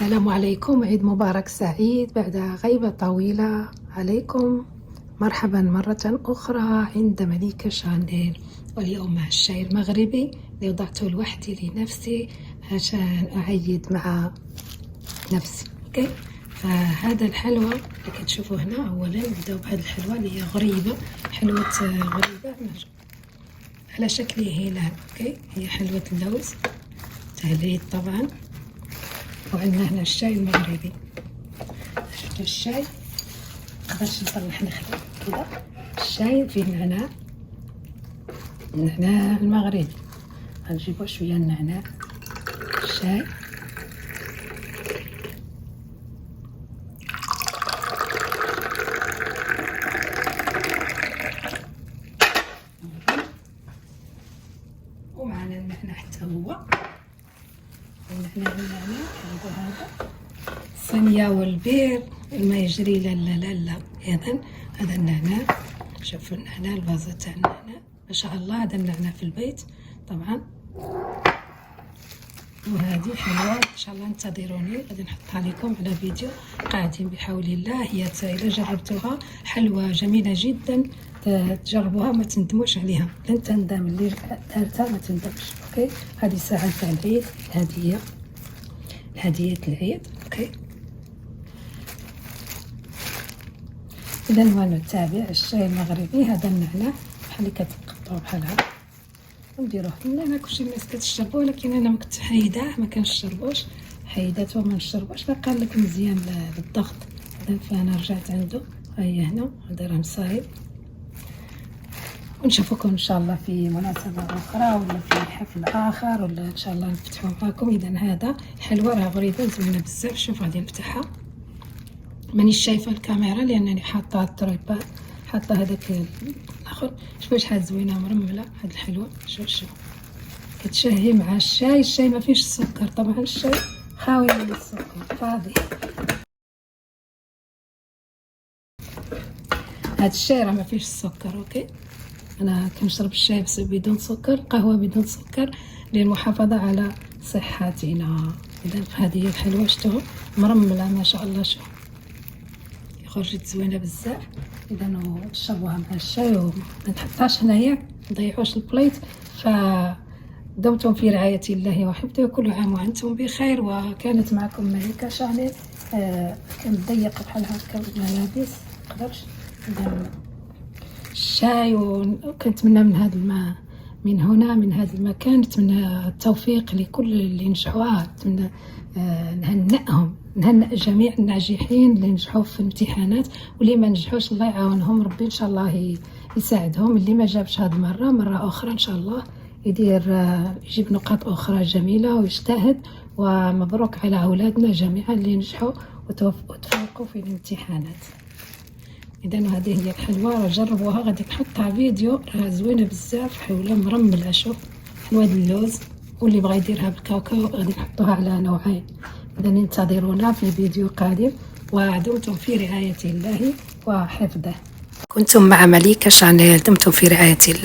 السلام عليكم، عيد مبارك سعيد بعد غيبة طويلة عليكم. مرحبا مرة أخرى عند مليكة شانيل، واليوم مع الشاي المغربي اللي وضعته لوحدي لنفسي عشان أعيد مع نفسي. اوكي، فهذا الحلوى اللي كتشوفوا هنا، أولا نبداو بهذه الحلوى اللي هي غريبة، حلوة غريبة على شكل هلال. اوكي، هي حلوة اللوز تاع العيد طبعا. وعندنا هنا الشاي المغربي. شفتوا الشاي باش نطلع نخلي كذا. الشاي فيه النعناع المغربي، غنجيبو شويه النعناع الشاي. ومعنا النعناع حتى هو، النعناع هذا الصينية والبير ما يجري. لا لا لا لا، اذا هذا النعناع، شوفوا النعناع، الفازة تاع النعناع ما شاء الله. هذا النعناع في البيت طبعا. وهذه حلوة ان شاء الله، انتظروني غادي نحطها لكم على فيديو قادم بحول الله. هي اذا جربتوها حلوة جميلة جدا، تجربوها ما تندموش عليها، لن تندم. اللي دارتها ما تندمش. اوكي، هذه ساعة تاع العيد، هدية هدية العيد. اوكي، اذا ونتابع الشاي المغربي. هذا النعناع بحال اللي كتقطعوا بحال هكا ونديروه. النعناع كلشي الناس كتشربو، ولكن انا ما كنت حايداه، ما كنشربوش، حيدته ما نشربوش. فقال لك مزيان للضغط، اذا فانا رجعت عنده. هيا هنا نديرها مصايب، ونشوفكم ان شاء الله في مناسبة اخرى ولا في حفل اخر، ولا ان شاء الله نفتحوا معاكم. اذا هذا الحلوى راه غريبة زوينة بزاف. شوف غادي نفتحها، مانيش شايفه الكاميرا لانني حاطه التريباد، حاطه هذاك الاخر. شوفوا شحال زوينه مرمله هاد الحلوى. شوف كتشهي مع الشاي. الشاي ما فيش السكر طبعا، الشاي خاوي من السكر، فاضي. هاد الشاي راه ما فيش السكر. اوكي، انا كنشرب الشاي بس بدون سكر، قهوه بدون سكر، للمحافظه على صحتنا. اذا هذه هي الحلوى، شفتوها مرمله ما شاء الله. شوف خرجت زوينه بزاف. اذا تشربوها مع الشاي، وما نحطهاش هنايا، ما نضيعوش البليت. فدمتم في رعايه الله وحفظه، وكل عام وانتم بخير. وكانت معكم مليكة شانيل. كانت ضيقه بحال هكا الملابس، مقدرش. اذا الشاي، وكنتمنى من هذا الماء، من هنا من هذا المكان، نتمنى التوفيق لكل اللي نجحوها. نتمنى نهنئهم، نهنئ جميع الناجحين اللي نجحوا في الامتحانات، واللي ما نجحوش الله يعاونهم، ربي ان شاء الله يساعدهم. اللي ما جابش هذه المره، مره اخرى ان شاء الله يجيب نقاط اخرى جميله ويجتهد. ومبروك على اولادنا جميعا اللي نجحوا وتفوقوا في الامتحانات. اذا هذه هي الحلوى، جربوها. غادي نحطها فيديو، راه زوينه بزاف، حلوه مرمله. شوف حلوه اللوز، واللي بغى يديرها بالكاوكاو غادي نحطوها على نوعين. اذا انتظرونا في فيديو قادم، ودمتم في رعايه الله وحفظه. كنتم مع مليكة شانيل، دمتم في رعايه الله.